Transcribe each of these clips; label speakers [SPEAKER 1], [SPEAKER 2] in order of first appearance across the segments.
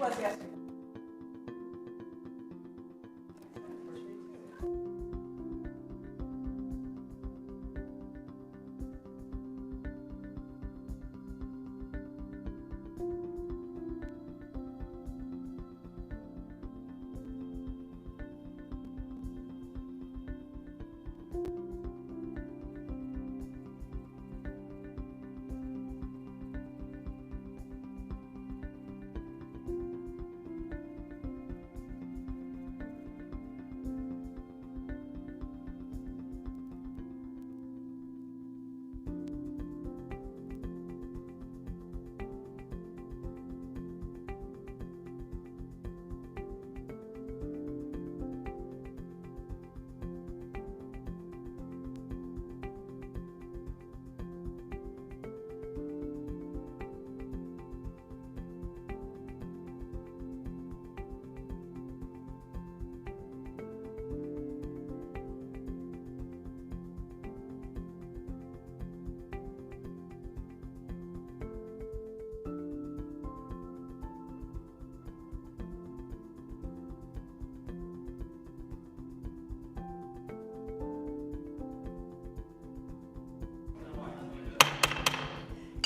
[SPEAKER 1] was yesterday.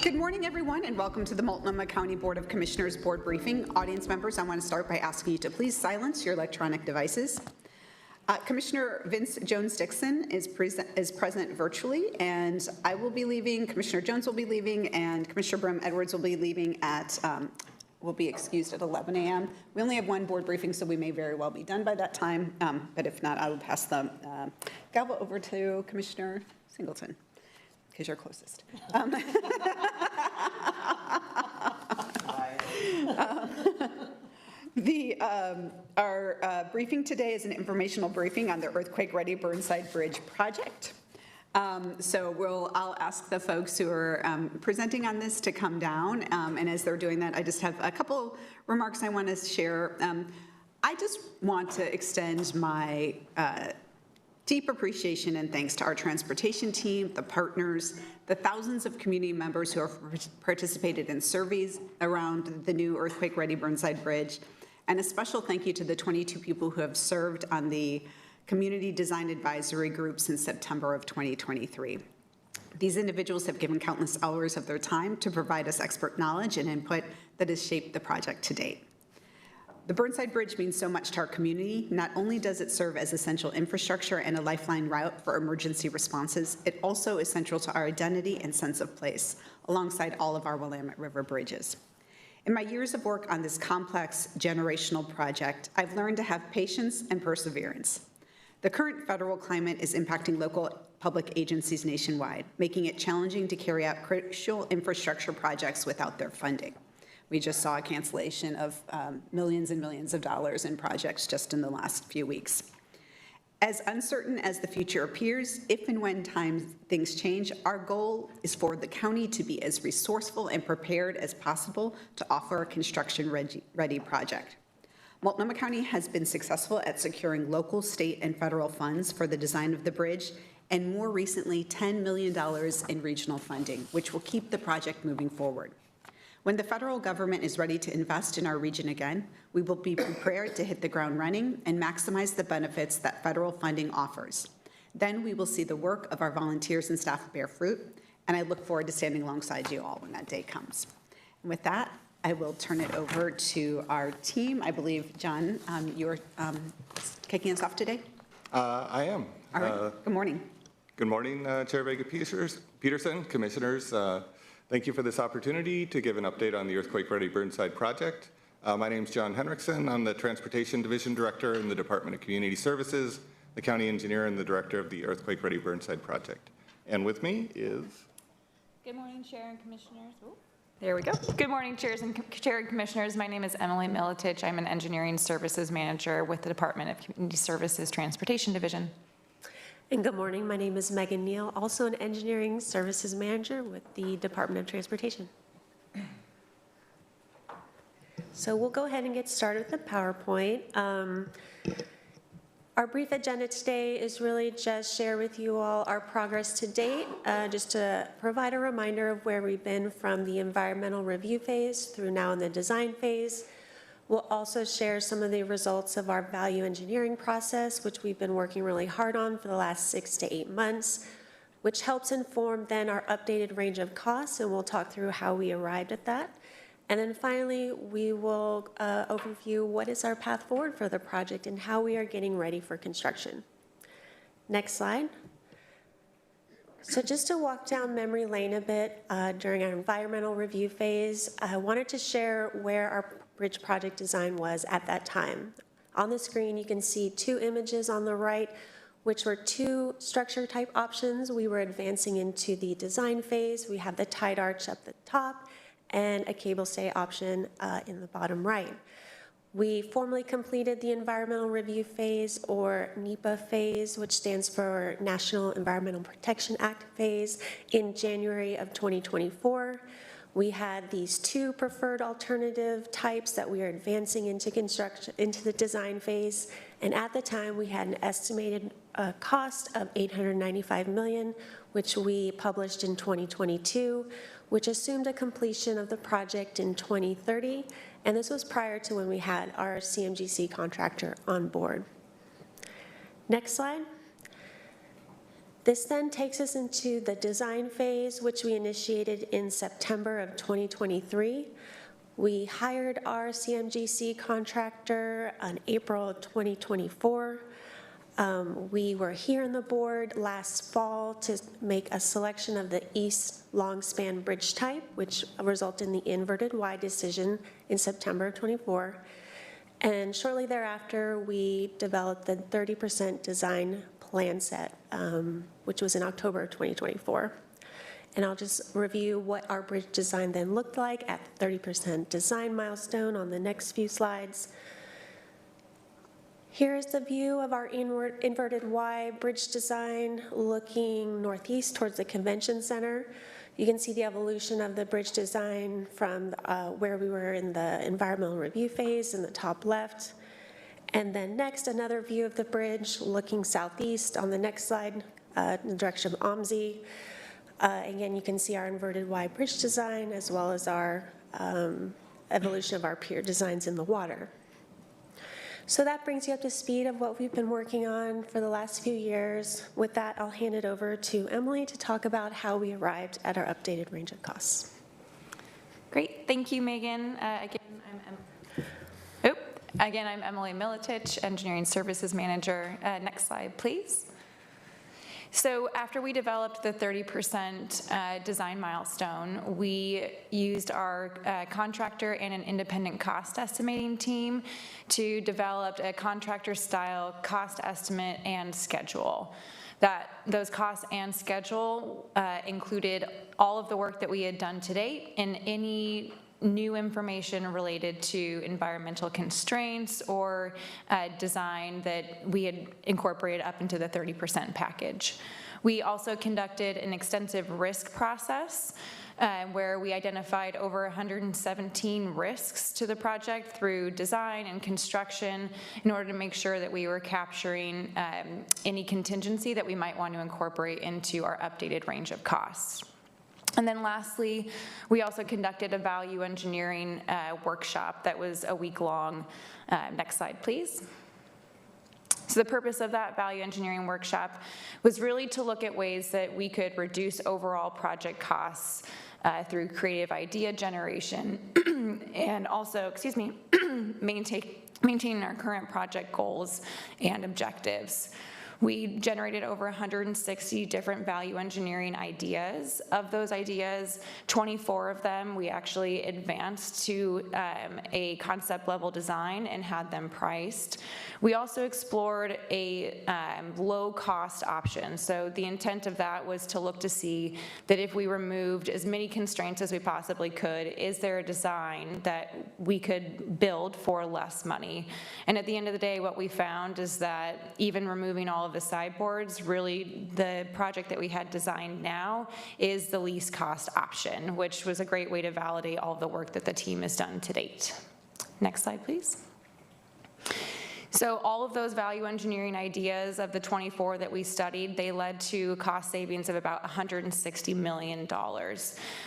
[SPEAKER 1] Good morning, everyone, and welcome to the Multnomah County Board of Commissioners Board Briefing. Audience members, I want to start by asking you to please silence your electronic devices. Commissioner Vince Jones-Dixon is present virtually, and I will be leaving, Commissioner Jones will be leaving, and Commissioner Brim Edwards will be leaving at, will be excused at 11 a.m. We only have one board briefing, so we may very well be done by that time, but if not, I will pass the gavel over to Commissioner Singleton, because you're closest. Our briefing today is an informational briefing on the Earthquake Ready Burnside Bridge project. I'll ask the folks who are presenting on this to come down, and as they're doing that, I just have a couple remarks I want to share. I just want to extend my deep appreciation and thanks to our transportation team, the partners, the thousands of community members who have participated in surveys around the new Earthquake Ready Burnside Bridge, and a special thank you to the 22 people who have served on the Community Design Advisory Group since September of 2023. These individuals have given countless hours of their time to provide us expert knowledge and input that has shaped the project to date. The Burnside Bridge means so much to our community. Not only does it serve as essential infrastructure and a lifeline route for emergency responses, it also is central to our identity and sense of place, alongside all of our Willamette River bridges. In my years of work on this complex generational project, I've learned to have patience and perseverance. The current federal climate is impacting local public agencies nationwide, making it challenging to carry out crucial infrastructure projects without their funding. We just saw a cancellation of millions and millions of dollars in projects just in the last few weeks. As uncertain as the future appears, if and when things change, our goal is for the county to be as resourceful and prepared as possible to offer a construction-ready project. Multnomah County has been successful at securing local, state, and federal funds for the design of the bridge, and more recently, $10 million in regional funding, which will keep the project moving forward. When the federal government is ready to invest in our region again, we will be prepared to hit the ground running and maximize the benefits that federal funding offers. Then we will see the work of our volunteers and staff bear fruit, and I look forward to standing alongside you all when that day comes. And with that, I will turn it over to our team. I believe, John, you're kicking us off today?
[SPEAKER 2] I am.
[SPEAKER 1] All right. Good morning.
[SPEAKER 2] Good morning, Chair Vega-Peterson, commissioners. Thank you for this opportunity to give an update on the Earthquake Ready Burnside project. My name is John Henriksen. I'm the Transportation Division Director in the Department of Community Services, the County Engineer, and the Director of the Earthquake Ready Burnside project. And with me is...
[SPEAKER 3] Good morning, Chair and Commissioners. Ooh. There we go. Good morning, Chair and Commissioners. My name is Emily Militich. I'm an Engineering Services Manager with the Department of Community Services Transportation Division.
[SPEAKER 4] And good morning. My name is Megan Neal, also an Engineering Services Manager with the Department of Transportation. So we'll go ahead and get started with the PowerPoint. Our brief agenda today is really just share with you all our progress to date, just to provide a reminder of where we've been from the environmental review phase through now in the design phase, We'll also share some of the results of our value engineering process, which we've been working really hard on for the last 6 to 8 months, which helps inform then our updated range of costs, and we'll talk through how we arrived at that. And then finally, we will overview what is our path forward for the project and how we are getting ready for construction. Next slide. So just to walk down memory lane a bit, during our environmental review phase, I wanted to share where our bridge project design was at that time. On the screen, you can see 2 images on the right, which were 2 structure type options. We were advancing into the design phase. We have the tide arch at the top and a cable stay option in the bottom right. We formally completed the environmental review phase, or NEPA phase, which stands for National Environmental Protection Act phase, in January of 2024. We had these 2 preferred alternative types that we are advancing into construction, into the design phase. And at the time, we had an estimated cost of $895 million, which we published in 2022, which assumed a completion of the project in 2030. And this was prior to when we had our CMGC contractor on board. Next slide. This then takes us into the design phase, which we initiated in September of 2023. We hired our CMGC contractor in April of 2024. We were here in the board last fall to make a selection of the east long span bridge type, which resulted in the inverted Y decision in September of 24. And shortly thereafter, we developed the 30% design plan set, which was in October of 2024. And I'll just review what our bridge design then looked like at the 30% design milestone on the next few slides. Here is the view of our inverted Y bridge design looking northeast towards the convention center. You can see the evolution of the bridge design from where we were in the environmental review phase in the top left. And then next, another view of the bridge looking southeast on the next slide in the direction of OMSI. Again, you can see our inverted Y bridge design as well as our evolution of our pier designs in the water. So that brings you up to speed of what we've been working on for the last few years. With that, I'll hand it over to Emily to talk about how we arrived at our updated range of costs.
[SPEAKER 3] Great, thank you, Megan. Again, I'm Emily Militich, Engineering Services Manager. Next slide, please. So after we developed the 30% design milestone, we used our contractor and an independent cost estimating team to develop a contractor-style cost estimate and schedule. Those costs and schedule included all of the work that we had done to date and any new information related to environmental constraints or design that we had incorporated up into the 30% package. We also conducted an extensive risk process where we identified over 117 risks to the project through design and construction in order to make sure that we were capturing any contingency that we might want to incorporate into our updated range of costs. And then lastly, we also conducted a value engineering workshop that was a week long. Next slide, please. So the purpose of that value engineering workshop was really to look at ways that we could reduce overall project costs through creative idea generation and also, maintaining our current project goals and objectives. We generated over 160 different value engineering ideas. Of those ideas, 24 of them we actually advanced to a concept level design and had them priced. We also explored a low cost option. So the intent of that was to look to see that if we removed as many constraints as we possibly could, is there a design that we could build for less money? And at the end of the day, what we found is that even removing all of the sideboards, really the project that we had designed now is the least cost option, which was a great way to validate all of the work that the team has done to date. Next slide, please. So all of those value engineering ideas of the 24 that we studied, they led to cost savings of about $160 million.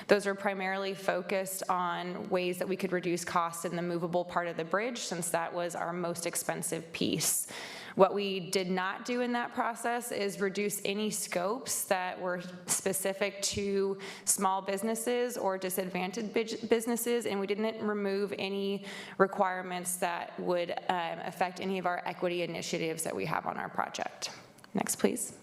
[SPEAKER 3] Those are primarily focused on ways that we could reduce costs in the movable part of the bridge, since that was our most expensive piece. What we did not do in that process is reduce any scopes that were specific to small businesses or disadvantaged businesses, and we didn't remove any requirements that would affect any of our equity initiatives that we have on our project. Next, please.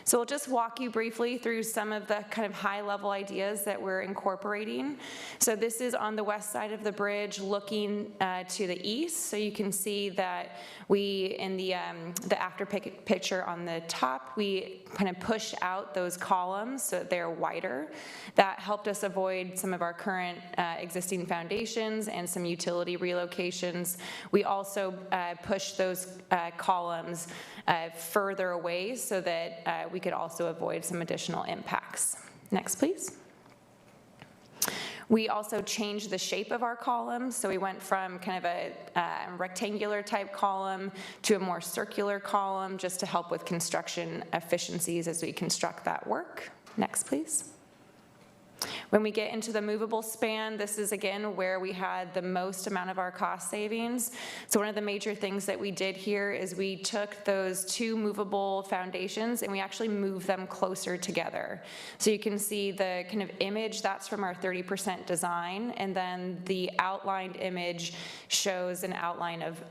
[SPEAKER 3] So we'll just walk you briefly through some of the kind of high-level ideas that we're incorporating. So this is on the west side of the bridge looking to the east. So you can see that we, in the after picture on the top, we kind of pushed out those columns so that they're wider. That helped us avoid some of our current existing foundations and some utility relocations. We also pushed those columns further away so that we could also avoid some additional impacts. Next, please. We also changed the shape of our columns, so we went from kind of a rectangular type column to a more circular column, just to help with construction efficiencies as we construct that work. Next, please. When we get into the movable span, this is again where we had the most amount of our cost savings. So one of the major things that we did here is we took those two movable foundations and we actually moved them closer together. So you can see the kind of image, that's from our 30% design, and then the outlined image shows an outline of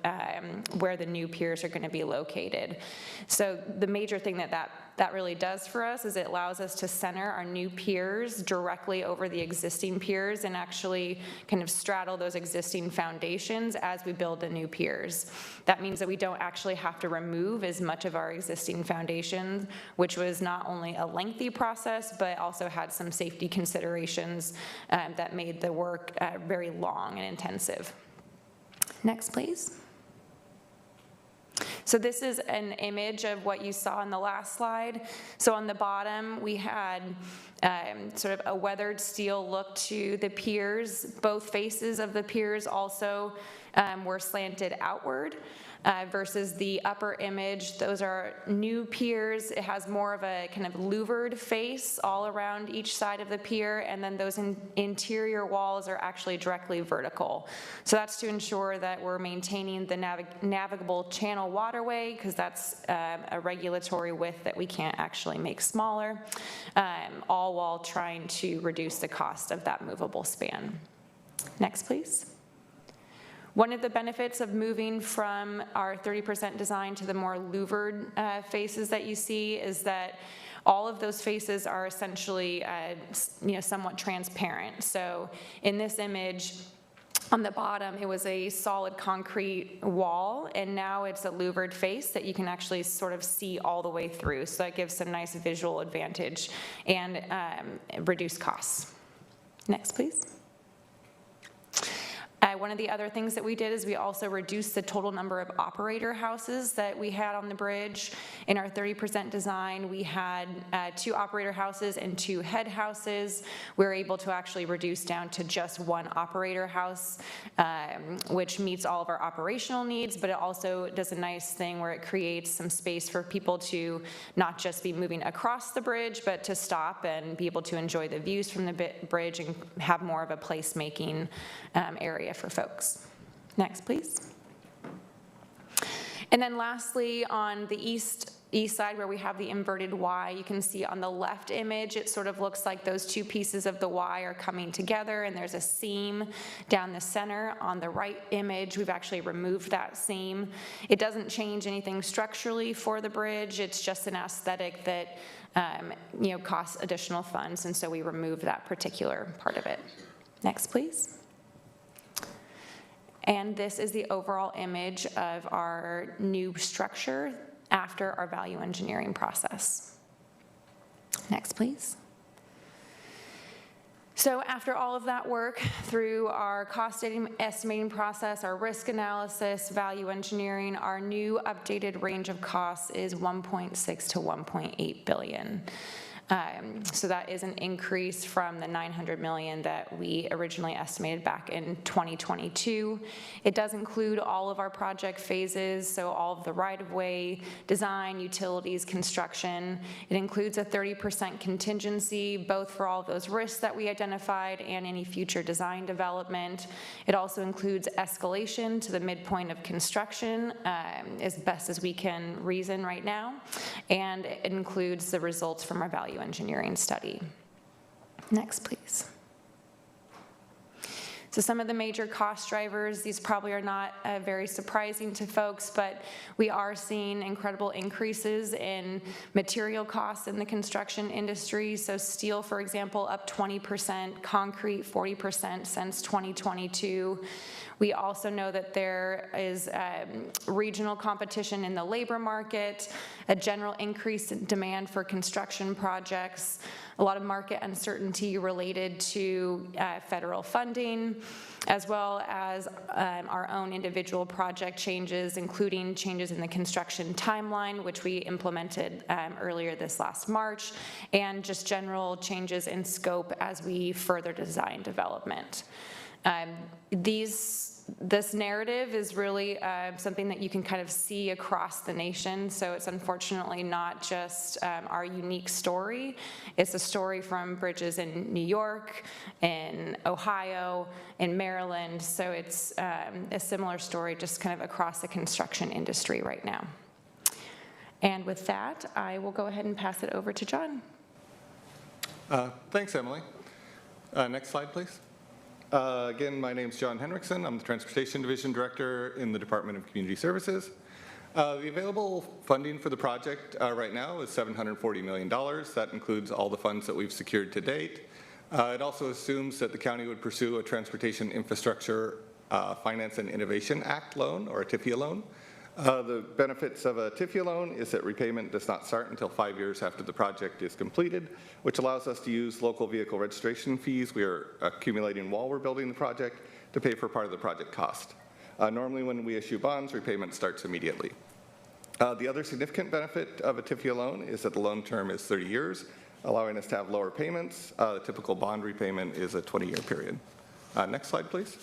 [SPEAKER 3] where the new piers are going to be located. So the major thing that really does for us is it allows us to center our new piers directly over the existing piers and actually kind of straddle those existing foundations as we build the new piers. That means that we don't actually have to remove as much of our existing foundations, which was not only a lengthy process, but also had some safety considerations that made the work very long and intensive. Next, please. So this is an image of what you saw in the last slide. So on the bottom, we had sort of a weathered steel look to the piers. Both faces of the piers also were slanted outward. Versus the upper image, those are new piers. It has more of a kind of louvered face all around each side of the pier, and then those interior walls are actually directly vertical. So that's to ensure that we're maintaining the navigable channel waterway, because that's a regulatory width that we can't actually make smaller, all while trying to reduce the cost of that movable span. Next, please. One of the benefits of moving from our 30% design to the more louvered faces that you see is that all of those faces are essentially somewhat transparent. So in this image, on the bottom, it was a solid concrete wall, and now it's a louvered face that you can actually sort of see all the way through. So that gives some nice visual advantage and reduce costs. Next, please. One of the other things that we did is we also reduced the total number of operator houses that we had on the bridge. In our 30% design, we had 2 operator houses and 2 head houses. We were able to actually reduce down to just 1 operator house, which meets all of our operational needs, but it also does a nice thing where it creates some space for people to not just be moving across the bridge, but to stop and be able to enjoy the views from the bridge and have more of a placemaking area for folks. Next, please. And then lastly, on the east side where we have the inverted Y, you can see on the left image, it sort of looks like those 2 pieces of the Y are coming together and there's a seam down the center. On the right image, we've actually removed that seam. It doesn't change anything structurally for the bridge. It's just an aesthetic that costs additional funds, and so we removed that particular part of it. Next, please. And this is the overall image of our new structure after our value engineering process. Next, please. So after all of that work through our cost estimating process, our risk analysis, value engineering, our new updated range of costs is $1.6 to $1.8 billion. So that is an increase from the $900 million that we originally estimated back in 2022. It does include all of our project phases, so all of the right-of-way, design, utilities, construction. It includes a 30% contingency, both for all of those risks that we identified and any future design development. It also includes escalation to the midpoint of construction as best as we can reason right now, and it includes the results from our value engineering study. Next, please. So some of the major cost drivers, these probably are not very surprising to folks, but we are seeing incredible increases in material costs in the construction industry. So steel, for example, up 20%, concrete 40% since 2022. We also know that there is regional competition in the labor market, a general increase in demand for construction projects, a lot of market uncertainty related to federal funding, as well as our own individual project changes, including changes in the construction timeline, which we implemented earlier this last March, and just general changes in scope as we further design development. This narrative is really something that you can kind of see across the nation, so it's unfortunately not just our unique story. It's a story from bridges in New York, in Ohio, in Maryland, so it's a similar story just kind of across the construction industry right now. And with that, I will go ahead and pass it over to John.
[SPEAKER 2] Thanks, Emily. Next slide, please. Again, my name's John Henriksen. I'm the Transportation Division Director in the Department of Community Services. The available funding for the project right now is $740 million. That includes all the funds that we've secured to date. It also assumes that the county would pursue a Transportation Infrastructure Finance and Innovation Act loan, or a TIFIA loan. The benefits of a TIFIA loan is that repayment does not start until 5 years after the project is completed, which allows us to use local vehicle registration fees we are accumulating while we're building the project to pay for part of the project cost. Normally when we issue bonds, repayment starts immediately. The other significant benefit of a TIFIA loan is that the loan term is 30 years, allowing us to have lower payments. The typical bond repayment is a 20-year period. Next slide, please.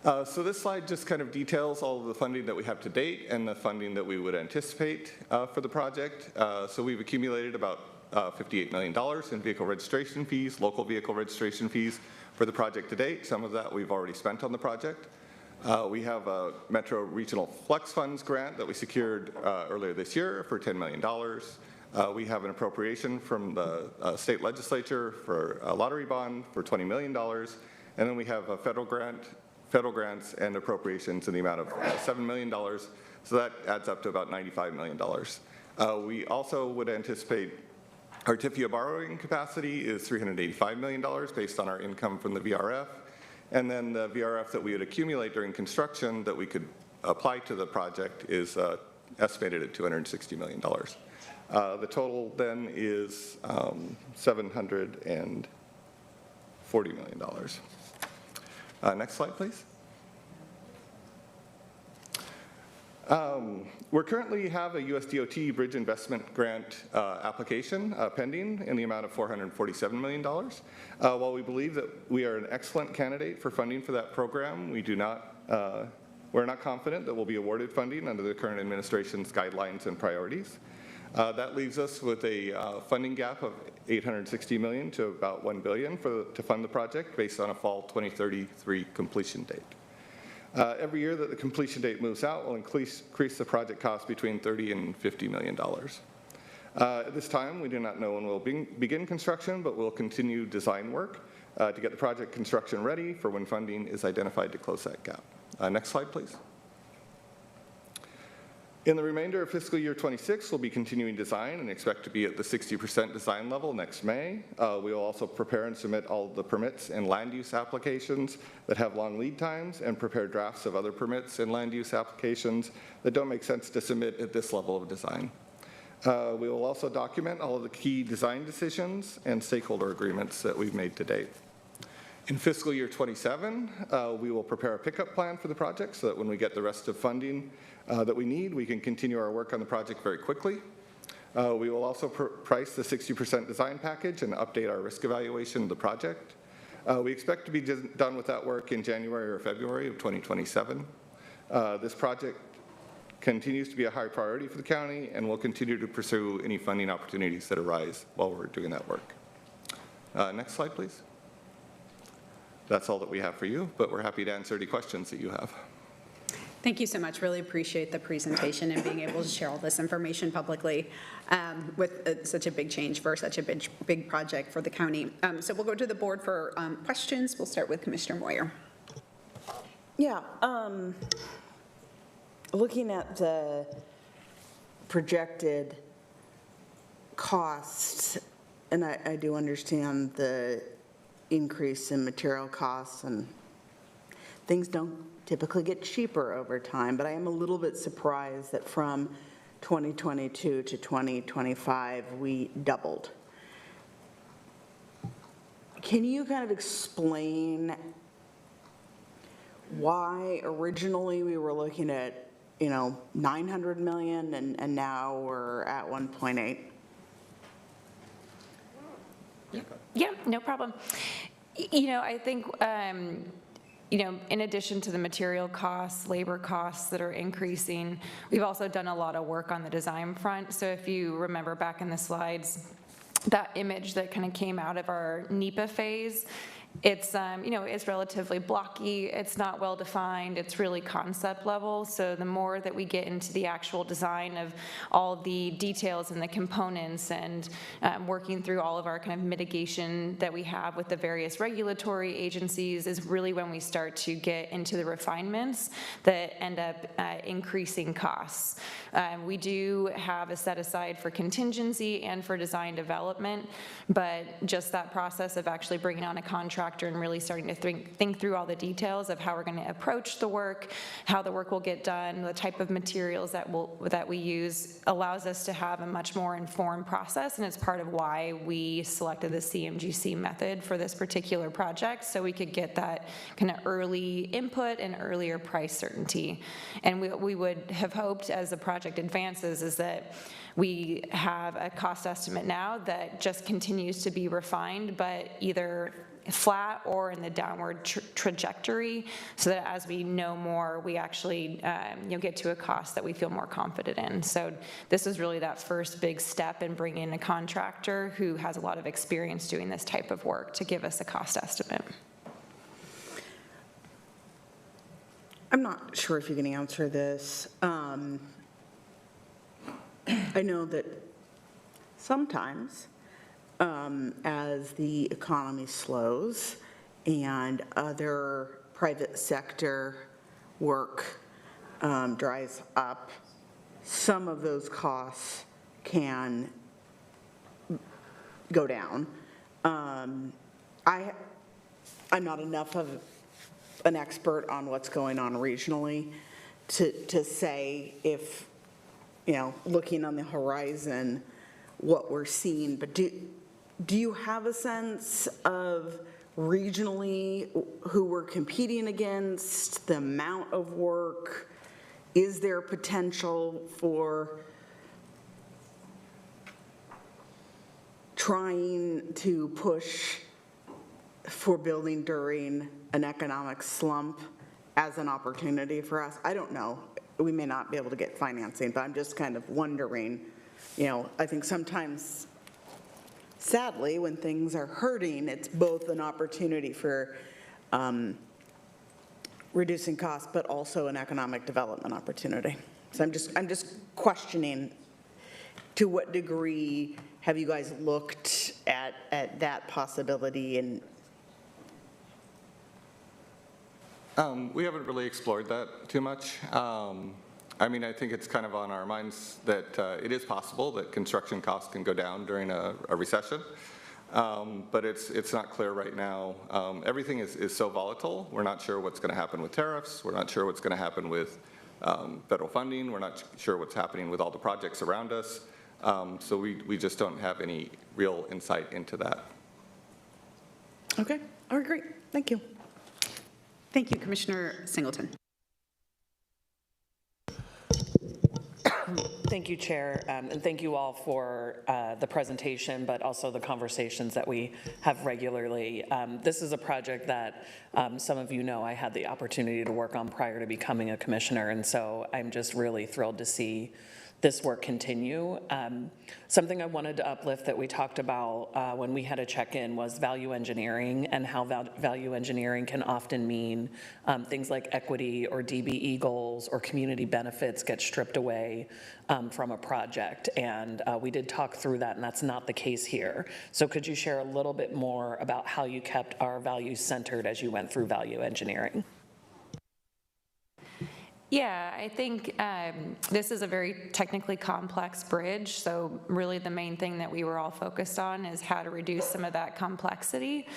[SPEAKER 2] So this slide just kind of details all of the funding that we have to date and the funding that we would anticipate for the project. So we've accumulated about $58 million in vehicle registration fees, local vehicle registration fees for the project to date. Some of that we've already spent on the project. We have a Metro Regional Flex Funds grant that we secured earlier this year for $10 million. We have an appropriation from the state legislature for a lottery bond for $20 million. And then we have a federal grants and appropriations in the amount of $7 million, so that adds up to about $95 million. We also would anticipate our TIFIA borrowing capacity is $385 million based on our income from the VRF, and then the VRF that we would accumulate during construction that we could apply to the project is estimated at $260 million. The total then is $740 million. Next slide, please. We currently have a US DOT Bridge Investment Grant application pending in the amount of $447 million. While we believe that we are an excellent candidate for funding for that program, we're not confident that we'll be awarded funding under the current administration's guidelines and priorities. That leaves us with a funding gap of $860 million to about $1 billion to fund the project based on a fall 2033 completion date. Every year that the completion date moves out will increase the project cost between $30 and $50 million. At this time, we do not know when we'll begin construction, but we'll continue design work to get the project construction ready for when funding is identified to close that gap. Next slide, please. In the remainder of fiscal year 26, we'll be continuing design and expect to be at the 60% design level next May. We will also prepare and submit all of the permits and land use applications that have long lead times and prepare drafts of other permits and land use applications that don't make sense to submit at this level of design. We will also document all of the key design decisions and stakeholder agreements that we've made to date. In fiscal year 27, we will prepare a pickup plan for the project so that when we get the rest of funding that we need, we can continue our work on the project very quickly. We will also price the 60% design package and update our risk evaluation of the project. We expect to be done with that work in January or February of 2027. This project continues to be a high priority for the county, and we'll continue to pursue any funding opportunities that arise while we're doing that work. Next slide, please. That's all that we have for you, but we're happy to answer any questions that you have.
[SPEAKER 1] Thank you so much. Really appreciate the presentation and being able to share all this information publicly with such a big change for such a big project for the county. So we'll go to the board for questions. We'll start with Commissioner Moyer.
[SPEAKER 5] Yeah, looking at the projected costs, and I do understand the increase in material costs, and things don't typically get cheaper over time, but I am a little bit surprised that from 2022 to 2025, we doubled. Can you kind of explain why originally we were looking at, 900 million and now we're at 1.8?
[SPEAKER 3] Yeah, no problem. I think, in addition to the material costs, labor costs that are increasing, we've also done a lot of work on the design front. So if you remember back in the slides, that image that kind of came out of our NEPA phase, it's, it's relatively blocky, it's not well defined, it's really concept level. So the more that we get into the actual design of all the details and the components and working through all of our kind of mitigation that we have with the various regulatory agencies is really when we start to get into the refinements that end up increasing costs. We do have a set aside for contingency and for design development, but just that process of actually bringing on a contractor and really starting to think through all the details of how we're going to approach the work, how the work will get done, the type of materials that we use allows us to have a much more informed process, and it's part of why we selected the CMGC method for this particular project, so we could get that kind of early input and earlier price certainty. And we would have hoped as the project advances is that we have a cost estimate now that just continues to be refined, but either flat or in the downward trajectory, so that as we know more, we actually get to a cost that we feel more confident in. So this is really that first big step in bringing in a contractor who has a lot of experience doing this type of work to give us a cost estimate.
[SPEAKER 5] I'm not sure if you can answer this. I know that sometimes as the economy slows and other private sector work dries up, some of those costs can go down. I'm not enough of an expert on what's going on regionally to say if, looking on the horizon, what we're seeing, but do you have a sense of regionally who we're competing against, the amount of work? Is there potential for trying to push for building during an economic slump as an opportunity for us? I don't know. We may not be able to get financing, but I'm just kind of wondering, I think sometimes, sadly, when things are hurting, it's both an opportunity for reducing costs, but also an economic development opportunity. So I'm just questioning, to what degree have you guys looked at that possibility? And
[SPEAKER 2] we haven't really explored that too much. I think it's kind of on our minds that it is possible that construction costs can go down during a recession, but it's not clear right now. Everything is so volatile. We're not sure what's going to happen with tariffs. We're not sure what's going to happen with federal funding. We're not sure what's happening with all the projects around us. So we just don't have any real insight into that.
[SPEAKER 5] okay, all right, great, thank you.
[SPEAKER 1] Thank you, Commissioner Singleton.
[SPEAKER 6] Thank you, Chair, and thank you all for the presentation, but also the conversations that we have regularly. This is a project that some of you know I had the opportunity to work on prior to becoming a commissioner, and so I'm just really thrilled to see this work continue. Something I wanted to uplift that we talked about when we had a check-in was value engineering, and how value engineering can often mean things like equity or DBE goals or community benefits get stripped away from a project. And we did talk through that, and that's not the case here. So could you share a little bit more about how you kept our values centered as you went through value engineering?
[SPEAKER 3] Yeah, I think this is a very technically complex bridge, so really the main thing that we were all focused on is how to reduce some of that complexity,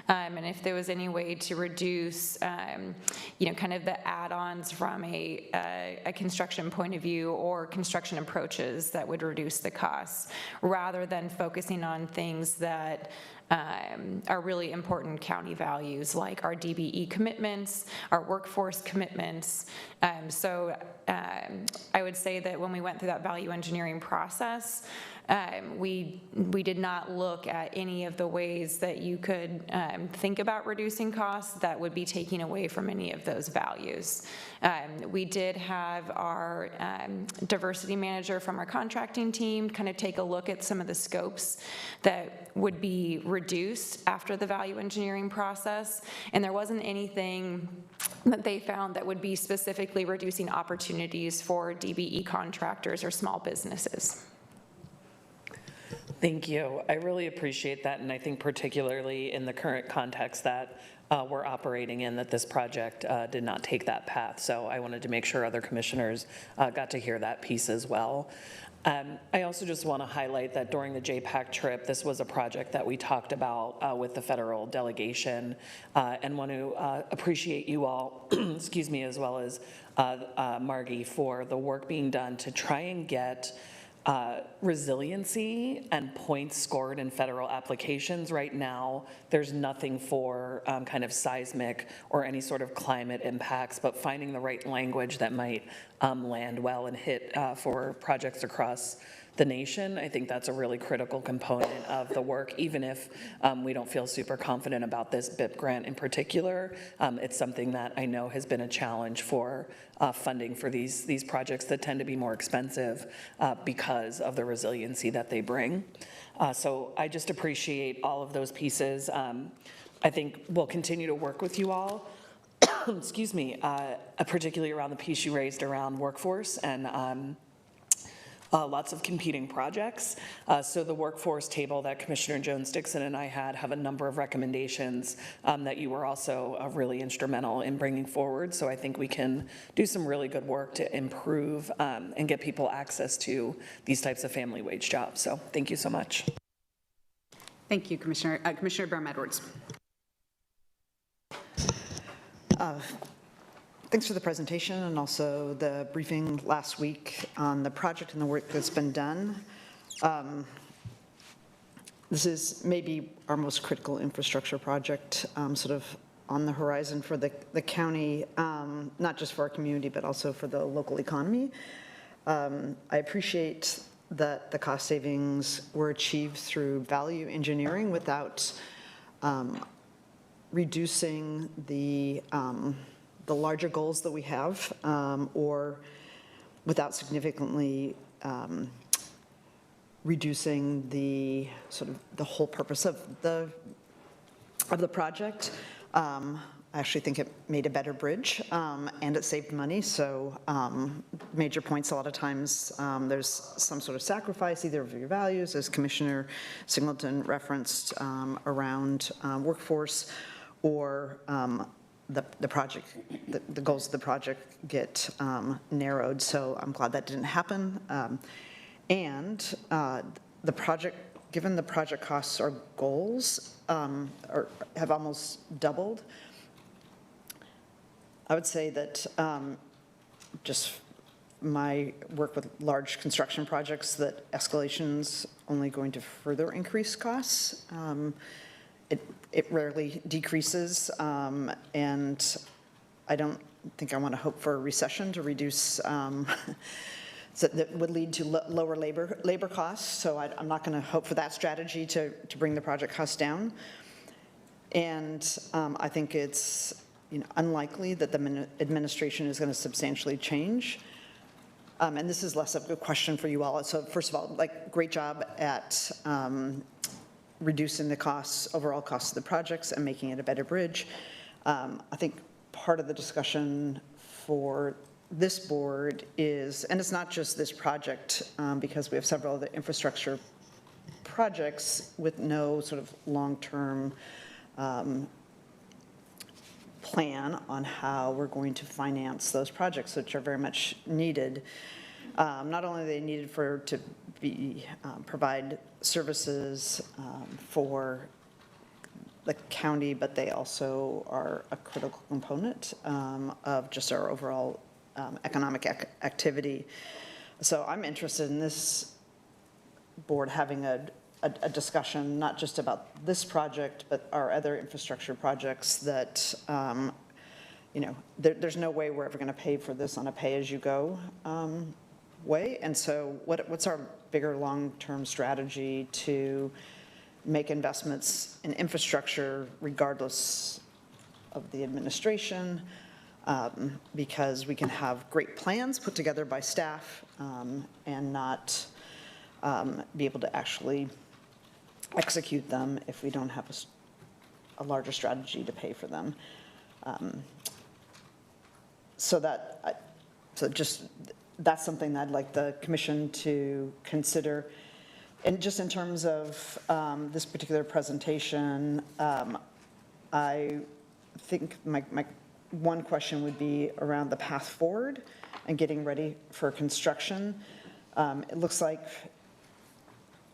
[SPEAKER 3] and if there was any way to reduce, kind of the add-ons from a construction point of view or construction approaches that would reduce the costs, rather than focusing on things that are really important county values, like our DBE commitments, our workforce commitments. So I would say that when we went through that value engineering process, we did not look at any of the ways that you could think about reducing costs that would be taking away from any of those values. We did have our diversity manager from our contracting team kind of take a look at some of the scopes that would be reduced after the value engineering process, and there wasn't anything that they found that would be specifically reducing opportunities for DBE contractors or small businesses.
[SPEAKER 6] Thank you. I really appreciate that, and I think particularly in the current context that we're operating in, that this project did not take that path. So I wanted to make sure other commissioners got to hear that piece as well. I also just want to highlight that during the JPAC trip, this was a project that we talked about with the federal delegation, and want to appreciate you all, excuse me, as well as Margie, for the work being done to try and get resiliency and points scored in federal applications. Right now, there's nothing for kind of seismic or any sort of climate impacts, but finding the right language that might land well and hit for projects across the nation. I think that's a really critical component of the work, even if we don't feel super confident about this BIP grant in particular. It's something that I know has been a challenge for funding for these projects that tend to be more expensive because of the resiliency that they bring. So I just appreciate all of those pieces. I think we'll continue to work with you all, excuse me, particularly around the piece you raised around workforce and lots of competing projects. So the workforce table that Commissioner Jones-Dickson and I have a number of recommendations that you were also really instrumental in bringing forward. So I think we can do some really good work to improve and get people access to these types of family wage jobs. So thank you so much.
[SPEAKER 1] Thank you, Commissioner. Commissioner Brown-Edwards.
[SPEAKER 7] Thanks for the presentation and also the briefing last week on the project and the work that's been done. This is maybe our most critical infrastructure project sort of on the horizon for the county, not just for our community, but also for the local economy. I appreciate that the cost savings were achieved through value engineering without reducing the larger goals that we have, or without significantly reducing the sort of the whole purpose of the project. I actually think it made a better bridge, and it saved money. So major points, a lot of times there's some sort of sacrifice, either of your values, as Commissioner Singleton referenced, around workforce, or the project, the goals of the project get narrowed. So I'm glad that didn't happen. And the project, given the project costs or goals have almost doubled, I would say that just my work with large construction projects, that escalation's only going to further increase costs. It rarely decreases, and I don't think I want to hope for a recession to reduce so that would lead to lower labor costs. So I'm not going to hope for that strategy to bring the project costs down. And I think it's unlikely that the administration is going to substantially change. And this is less of a question for you all. So first of all, great job at reducing the costs, overall costs of the projects and making it a better bridge. I think part of the discussion for this board is, and it's not just this project, because we have several other infrastructure projects with no sort of long-term plan on how we're going to finance those projects, which are very much needed. Not only are they needed to provide services for the county, but they also are a critical component of just our overall economic activity. So I'm interested in this board having a discussion, not just about this project, but our other infrastructure projects that, there's no way we're ever going to pay for this on a pay-as-you-go way. And so what's our bigger long-term strategy to make investments in infrastructure regardless of the administration, because we can have great plans put together by staff and not be able to actually execute them if we don't have a larger strategy to pay for them. That's something that I'd like the commission to consider. And just in terms of this particular presentation, I think my one question would be around the path forward and getting ready for construction. It looks like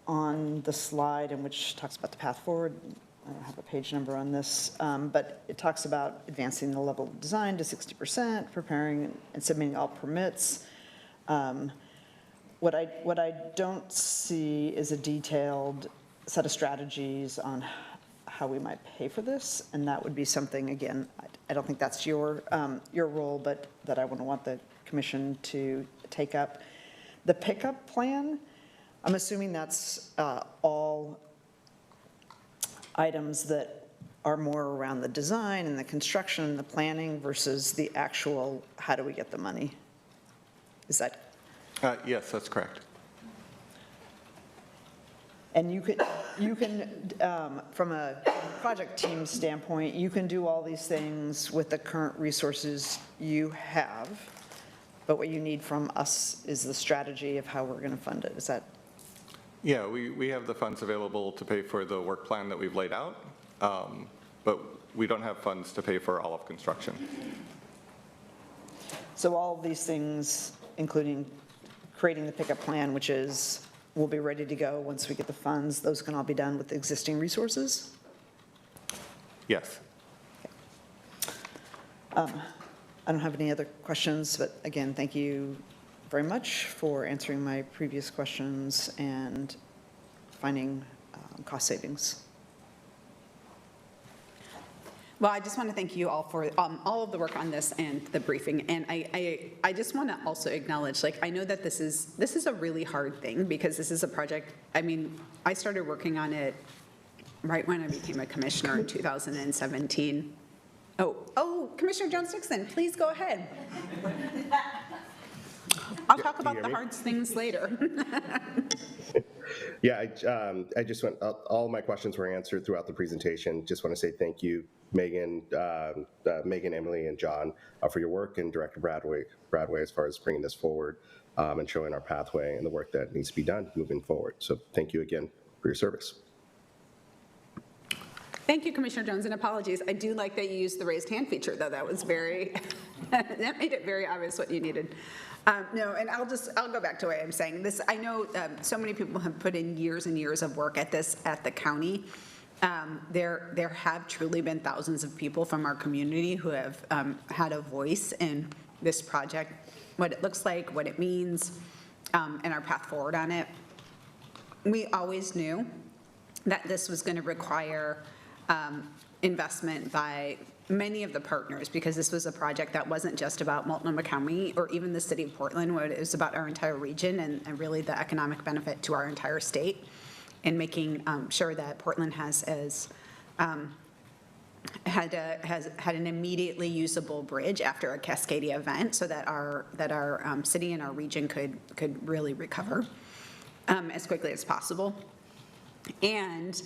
[SPEAKER 7] on the slide in which talks about the path forward, I don't have a page number on this, but it talks about advancing the level of design to 60%, preparing and submitting all permits. What I don't see is a detailed set of strategies on how we might pay for this, and that would be something, again, I don't think that's your role, but that I would want the commission to take up. The pickup plan, I'm assuming that's all items that are more around the design and the construction and the planning versus the actual, how do we get the money? Is that?
[SPEAKER 2] Yes, that's correct.
[SPEAKER 7] And you can, from a project team standpoint, you can do all these things with the current resources you have, but what you need from us is the strategy of how we're going to fund it. Is that?
[SPEAKER 2] Yeah, we have the funds available to pay for the work plan that we've laid out, but we don't have funds to pay for all of construction.
[SPEAKER 7] So all of these things, including creating the pickup plan, which will be ready to go once we get the funds, those can all be done with existing resources?
[SPEAKER 2] Yes.
[SPEAKER 7] I don't have any other questions, but again, thank you very much for answering my previous questions and finding cost savings.
[SPEAKER 1] Well, I just want to thank you all for all of the work on this and the briefing. And I just want to also acknowledge, I know that this is a really hard thing because this is a project, I started working on it right when I became a commissioner in 2017. Oh, Commissioner Jones-Dickson, please go ahead. I'll talk about the hard things later.
[SPEAKER 8] Yeah, I just want, all my questions were answered throughout the presentation. Just want to say thank you, Megan, Emily, and John for your work, and Director Bradway as far as bringing this forward and showing our pathway and the work that needs to be done moving forward. So thank you again for your service.
[SPEAKER 1] Thank you, Commissioner Jones, and apologies. I do like that you used the raised hand feature, though. That was that made it very obvious what you needed. No, and I'll go back to what I'm saying. This, I know so many people have put in years and years of work at this at the county. There have truly been thousands of people from our community who have had a voice in this project, what it looks like, what it means, and our path forward on it. We always knew that this was going to require investment by many of the partners, because this was a project that wasn't just about Multnomah County or even the city of Portland, it was about our entire region and really the economic benefit to our entire state, and making sure that Portland has had an immediately usable bridge after a Cascadia event, so that our city and our region could really recover as quickly as possible, and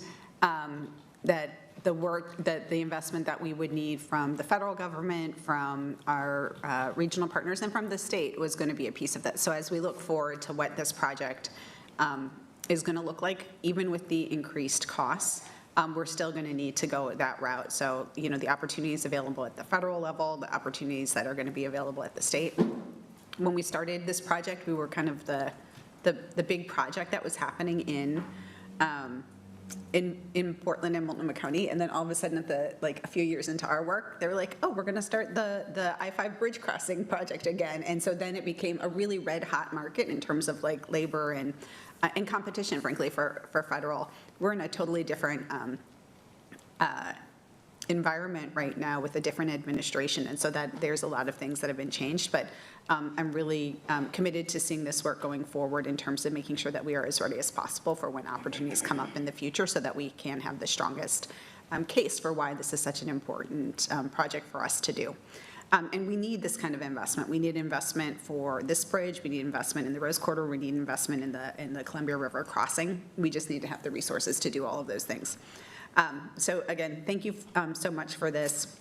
[SPEAKER 1] that the investment that we would need from the federal government, from our regional partners, and from the state was going to be a piece of that. So as we look forward to what this project is going to look like, even with the increased costs, we're still going to need to go that route. So, the opportunities available at the federal level, the opportunities that are going to be available at the state. When we started this project, we were kind of the big project that was happening in Portland and Multnomah County, and then all of a sudden a few years into our work, they were like, oh, we're going to start the I-5 bridge crossing project again. And so then it became a really red hot market in terms of labor and competition, frankly, for federal. We're in a totally different environment right now with a different administration, and so that there's a lot of things that have been changed, but I'm really committed to seeing this work going forward in terms of making sure that we are as ready as possible for when opportunities come up in the future, so that we can have the strongest case for why this is such an important project for us to do. And we need this kind of investment. We need investment for this bridge. We need investment in the Rose Corridor. We need investment in the Columbia River crossing. We just need to have the resources to do all of those things. So again, thank you so much for this.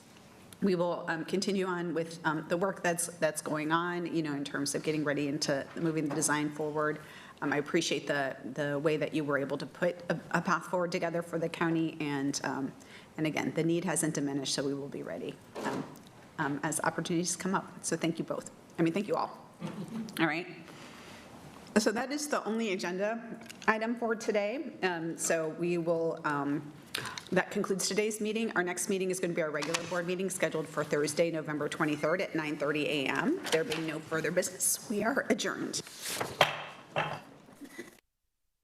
[SPEAKER 1] We will continue on with the work that's going on, in terms of getting ready into moving the design forward. I appreciate the way that you were able to put a path forward together for the county, and again, the need hasn't diminished, so we will be ready as opportunities come up. So thank you both. Thank you all. All right. So that is the only agenda item for today. So we will, that concludes today's meeting. Our next meeting is going to be our regular board meeting scheduled for Thursday, November 23rd at 9:30 a.m. There being no further business, we are adjourned.